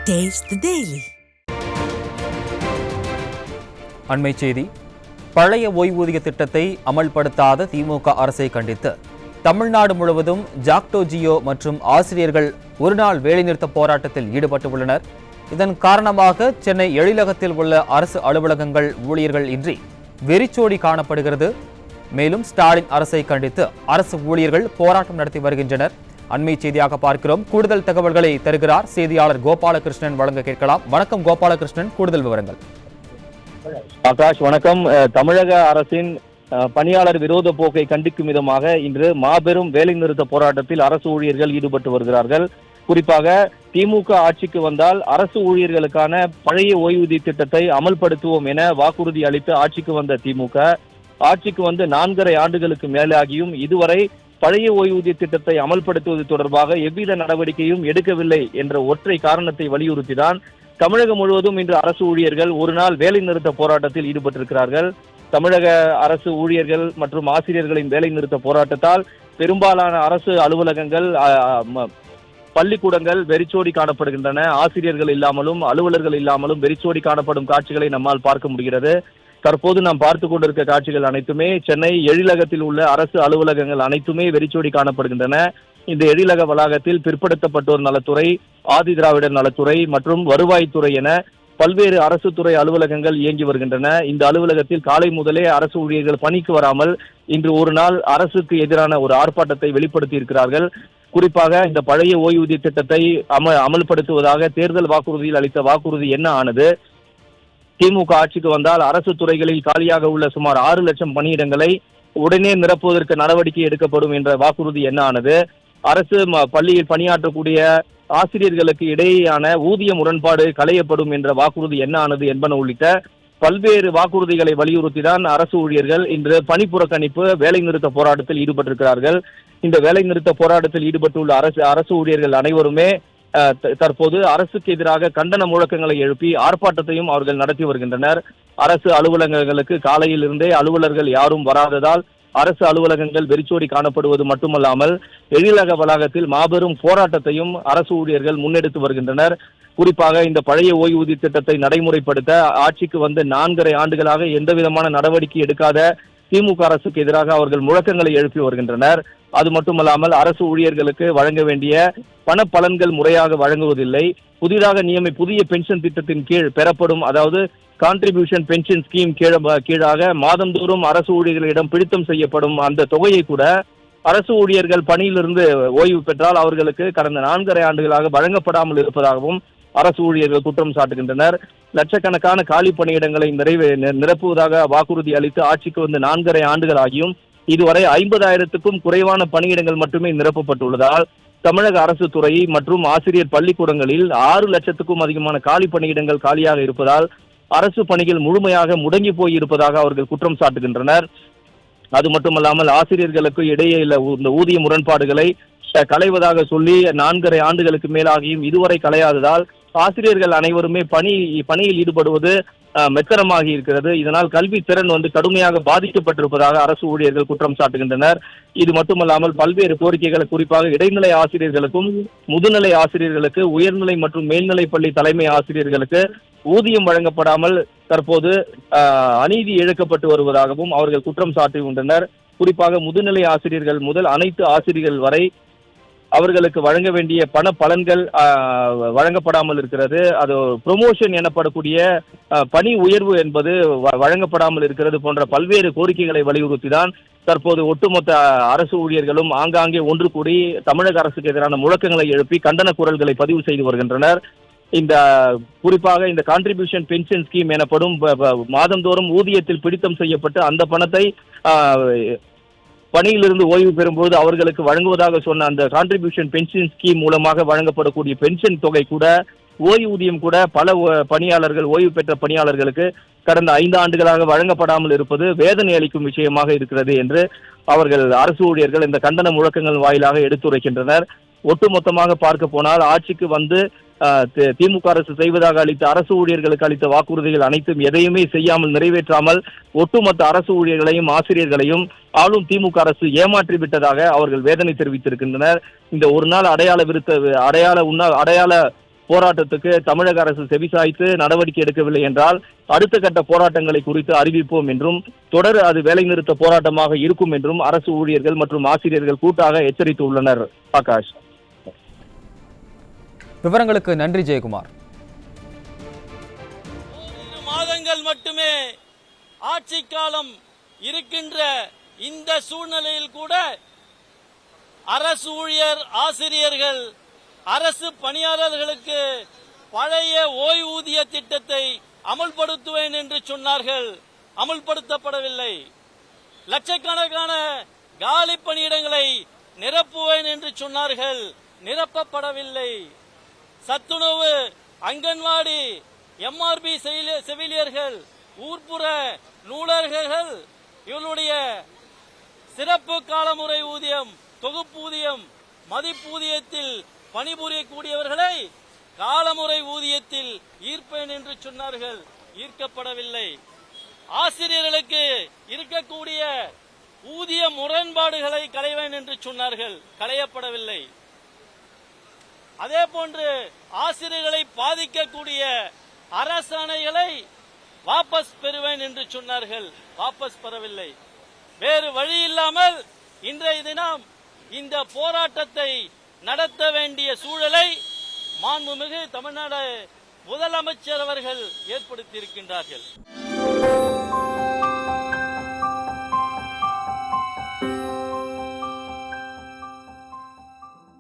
Taste the Daily. அண்மை செய்தி. பழைய ஓய்வூதிய திட்டத்தை அமல்படுத்தாத திமுக அரசை கண்டித்து தமிழ்நாடு முழுவதும் ஜாக்டோ ஜியோ மற்றும் ஆசிரியர்கள் ஒருநாள் வேலைநிறுத்த போராட்டத்தில் ஈடுபட்டு உள்ளனர். இதன் காரணமாக சென்னை எழிலகத்தில் உள்ள அரசு அலுவலகங்கள் ஊழியர்கள் இன்றி வெறிச்சோடி காணப்படுகிறது. மேலும் ஸ்டாலின் அரசை கண்டித்து அரசு ஊழியர்கள் போராட்டம் நடத்தி வருகின்றனர். அண்மை செய்தியாக பார்க்கிறோம். கூடுதல் தகவல்களை தருகிறார் செய்தியாளர் கோபாலகிருஷ்ணன். வழங்க கேட்கலாம். வணக்கம் கோபாலகிருஷ்ணன், கூடுதல் விவரங்கள். ஆகாஷ் வணக்கம். தமிழக அரசின் பணியாளர் விரோத போக்கை கண்டிக்கும் விதமாக இன்று மாபெரும் வேலைநிறுத்த போராட்டத்தில் அரசு ஊழியர்கள் ஈடுபட்டு வருகிறார்கள். குறிப்பாக திமுக ஆட்சிக்கு வந்தால் அரசு ஊழியர்களுக்கான பழைய ஓய்வூதிய திட்டத்தை அமல்படுத்துவோம் என வாக்குறுதி அளித்து ஆட்சிக்கு வந்த திமுக ஆட்சிக்கு வந்து 4.5 ஆண்டுகளுக்கு மேலாகியும் இதுவரை பழைய ஓய்வூதிய திட்டத்தை அமல்படுத்துவது தொடர்பாக எவ்வித நடவடிக்கையும் எடுக்கவில்லை என்ற ஒற்றை காரணத்தை வலியுறுத்திதான் தமிழகம் முழுவதும் இன்று அரசு ஊழியர்கள் ஒரு நாள் வேலை நிறுத்த போராட்டத்தில் ஈடுபட்டிருக்கிறார்கள். தமிழக அரசு ஊழியர்கள் மற்றும் ஆசிரியர்களின் வேலை நிறுத்த போராட்டத்தால் பெரும்பாலான அரசு அலுவலகங்கள், பள்ளிக்கூடங்கள் வெறிச்சோடி காணப்படுகின்றன. ஆசிரியர்கள் இல்லாமலும் அலுவலர்கள் இல்லாமலும் வெறிச்சோடி காணப்படும் காட்சிகளை நம்மால் பார்க்க முடிகிறது. தற்போது நாம் பார்த்து கொண்டிருக்க காட்சிகள் அனைத்துமே சென்னை எழிலகத்தில் உள்ள அரசு அலுவலகங்கள் அனைத்துமே வெறிச்சோடி காணப்படுகின்றன. இந்த எழிலக வளாகத்தில் பிற்படுத்தப்பட்டோர் நலத்துறை, ஆதி திராவிடர் நலத்துறை மற்றும் வருவாய்த்துறை என பல்வேறு அரசு துறை அலுவலகங்கள் இயங்கி வருகின்றன. இந்த அலுவலகத்தில் காலை முதலே அரசு ஊழியர்கள் பணிக்கு வராமல் இன்று ஒரு நாள் அரசுக்கு எதிரான ஒரு ஆர்ப்பாட்டத்தை வெளிப்படுத்தி இருக்கிறார்கள். குறிப்பாக இந்த பழைய ஓய்வூதிய திட்டத்தை அமல்படுத்துவதாக தேர்தல் வாக்குறுதியில் அளித்த வாக்குறுதி என்ன ஆனது? திமுக ஆட்சிக்கு வந்தால் அரசு துறைகளில் காலியாக உள்ள சுமார் 6 லட்சம் பணியிடங்களை உடனே நிரப்புவதற்கு நடவடிக்கை எடுக்கப்படும் என்ற வாக்குறுதி என்ன ஆனது? அரசு பள்ளியில் பணியாற்றக்கூடிய ஆசிரியர்களுக்கு இடையேயான ஊதிய முரண்பாடு களையப்படும் என்ற வாக்குறுதி என்ன ஆனது என்பன உள்ளிட்ட பல்வேறு வாக்குறுதிகளை வலியுறுத்தி தான் அரசு ஊழியர்கள் இன்று பணி புறக்கணிப்பு வேலை நிறுத்த போராட்டத்தில் ஈடுபட்டிருக்கிறார்கள். இந்த வேலை நிறுத்த போராட்டத்தில் ஈடுபட்டுள்ள அரசு ஊழியர்கள் அனைவருமே தற்போது அரசுக்கு எதிராக கண்டன முழக்கங்களை எழுப்பி ஆர்ப்பாட்டத்தையும் அவர்கள் நடத்தி வருகின்றனர். அரசு அலுவலகங்களுக்கு காலையில் இருந்தே அலுவலர்கள் யாரும் வராததால் அரசு அலுவலகங்கள் வெறிச்சோடி காணப்படுவது மட்டுமல்லாமல் எழிலக வளாகத்தில் மாபெரும் போராட்டத்தையும் அரசு ஊழியர்கள் முன்னெடுத்து வருகின்றனர். குறிப்பாக இந்த பழைய ஓய்வூதிய திட்டத்தை நடைமுறைப்படுத்த ஆட்சிக்கு வந்து 4.5 ஆண்டுகளாக எந்த விதமான நடவடிக்கை எடுக்காத திமுக அரசுக்கு எதிராக அவர்கள் முழக்கங்களை எழுப்பி வருகின்றனர். அது மட்டுமல்லாமல் அரசு ஊழியர்களுக்கு வழங்க வேண்டிய பண பலன்கள் முறையாக வழங்குவதில்லை. புதிதாக புதிய பென்ஷன் திட்டத்தின் கீழ் பெறப்படும், அதாவது கான்ட்ரிபியூஷன் பென்ஷன் ஸ்கீம் கீழாக மாதந்தோறும் அரசு ஊழியர்களிடம் பிடித்தம் செய்யப்படும் அந்த தொகையை கூட அரசு ஊழியர்கள் பணியிலிருந்து ஓய்வு பெற்றால் அவர்களுக்கு கடந்த 4.5 ஆண்டுகளாக வழங்கப்படாமல் இருப்பதாகவும் அரசு ஊழியர்கள் குற்றம் சாட்டுகின்றனர். லட்சக்கணக்கான காலி பணியிடங்களை நிரப்புவதாக வாக்குறுதி அளித்து ஆட்சிக்கு வந்து 4.5 ஆண்டுகள் ஆகியும் இதுவரை 50,000க்கும் குறைவான பணியிடங்கள் மட்டுமே நிரப்பப்பட்டுள்ளதால் தமிழக அரசு துறை மற்றும் ஆசிரியர் பள்ளிக்கூடங்களில் 6 லட்சத்துக்கும் அதிகமான காலி பணியிடங்கள் காலியாக இருப்பதால் அரசு பணிகள் முழுமையாக முடங்கி போய் இருப்பதாக அவர்கள் குற்றம் சாட்டுகின்றனர். அது மட்டுமல்லாமல் ஆசிரியர்களுக்கு இடையே இந்த ஊதிய முரண்பாடுகளை களைவதாக சொல்லி 4.5 ஆண்டுகளுக்கு மேலாகியும் இதுவரை களையாததால் ஆசிரியர்கள் அனைவருமே பணியில் ஈடுபடுவது மெத்தனமாகி இருக்கிறது. இதனால் கல்வி திறன் கடுமையாக பாதிக்கப்பட்டிருப்பதாக அரசு ஊழியர்கள் குற்றம் சாட்டுகின்றனர். இது மட்டுமல்லாமல் பல்வேறு கோரிக்கைகள், குறிப்பாக இடைநிலை ஆசிரியர்களுக்கும் முதுநிலை ஆசிரியர்களுக்கு, உயர்நிலை மற்றும் மேல்நிலை பள்ளி தலைமை ஆசிரியர்களுக்கு ஊதியம் வழங்கப்படாமல் தற்போது அநீதி இழைக்கப்பட்டு வருவதாகவும் அவர்கள் குற்றம் சாட்டுகின்றனர். குறிப்பாக முதுநிலை ஆசிரியர்கள் முதல் அனைத்து ஆசிரியர்கள் வரை அவர்களுக்கு வழங்க வேண்டிய பண பலன்கள் வழங்கப்படாமல் இருக்கிறது. அது ப்ரொமோஷன் எனப்படக்கூடிய பணி உயர்வு என்பது வழங்கப்படாமல் இருக்கிறது போன்ற பல்வேறு கோரிக்கைகளை வலியுறுத்தி தான் தற்போது ஒட்டுமொத்த அரசு ஊழியர்களும் ஆங்காங்கே ஒன்று கூடி தமிழக அரசுக்கு எதிரான முழக்கங்களை எழுப்பி கண்டன குரல்களை பதிவு செய்து வருகின்றனர். குறிப்பாக இந்த கான்ட்ரிபியூஷன் பென்ஷன் ஸ்கீம் எனப்படும் மாதந்தோறும் ஊதியத்தில் பிடித்தம் செய்யப்பட்டு அந்த பணத்தை பணியிலிருந்து ஓய்வு பெறும்போது அவர்களுக்கு வழங்குவதாக சொன்ன அந்த கான்ட்ரிபியூஷன் பென்ஷன் ஸ்கீம் மூலமாக வழங்கப்படக்கூடிய பென்ஷன் தொகை கூட, ஓய்வூதியம் கூட பல பணியாளர்கள், ஓய்வு பெற்ற பணியாளர்களுக்கு கடந்த 5 ஆண்டுகளாக வழங்கப்படாமல் இருப்பது வேதனை அளிக்கும் விஷயமாக இருக்கிறது என்று அவர்கள் அரசு ஊழியர்கள் இந்த கண்டன முழக்கங்கள் வாயிலாக எடுத்துரைக்கின்றனர். ஒட்டுமொத்தமாக பார்க்க போனால் ஆட்சிக்கு வந்து திமுக அரசு செய்வதாக அளித்த அரசு ஊழியர்களுக்கு அளித்த வாக்குறுதிகள் அனைத்தும் எதையுமே செய்யாமல் நிறைவேற்றாமல் ஒட்டுமொத்த அரசு ஊழியர்களையும் ஆசிரியர்களையும் ஆளும் திமுக அரசு ஏமாற்றி விட்டதாக அவர்கள் வேதனை தெரிவித்திருக்கின்றனர். இந்த ஒரு நாள் அடையாள போராட்டத்துக்கு தமிழக அரசு செவிசாய்த்து நடவடிக்கை எடுக்கவில்லை என்றால் அடுத்த கட்ட போராட்டங்களை குறித்து அறிவிப்போம் என்றும் தொடர் அது வேலைநிறுத்த போராட்டமாக இருக்கும் என்றும் அரசு ஊழியர்கள் மற்றும் ஆசிரியர்கள் கூட்டாக எச்சரித்துள்ளனர். ஆகாஷ், விவரங்களுக்கு நன்றி ஜெயக்குமார். மாதங்கள் மட்டுமே ஆட்சி காலம் இருக்கின்ற இந்த சூழ்நிலையில் கூட அரசு ஊழியர் ஆசிரியர்கள் அரசு பணியாளர்களுக்கு பழைய ஓய்வூதிய திட்டத்தை அமல்படுத்துவேன் என்று சொன்னார்கள். அமல்படுத்தப்படவில்லை. லட்சக்கணக்கான காலி பணியிடங்களை நிரப்புவேன் என்று சொன்னார்கள். நிரப்பப்படவில்லை. சத்துணவு, அங்கன்வாடி, எம்ஆர்பி செவிலியர்கள், ஊர்ப்புற நூலகர்கள் இவர்களுடைய சிறப்பு காலமுறை ஊதியம், தொகுப்பூதியம், மதிப்பூதியத்தில் பணிபுரியக்கூடியவர்களை காலமுறை ஊதியத்தில் ஈர்ப்பேன் என்று சொன்னார்கள். ஈர்க்கப்படவில்லை. ஆசிரியர்களுக்கு இருக்கக்கூடிய ஊதிய முரண்பாடுகளை களைவேன் என்று சொன்னார்கள். களையப்படவில்லை. அதே போன்று ஆசிரியர்களை பாதிக்கக்கூடிய அரசாணைகளை வாபஸ் பெறுவேன் என்று சொன்னார்கள். வாபஸ் பெறவில்லை. வேறு வழி இல்லாமல் இன்றைய தினம் இந்த போராட்டத்தை நடத்த வேண்டிய சூழலை மாண்புமிகு தமிழ்நாடு முதலமைச்சர் அவர்கள் ஏற்படுத்தியிருக்கின்றார்கள்.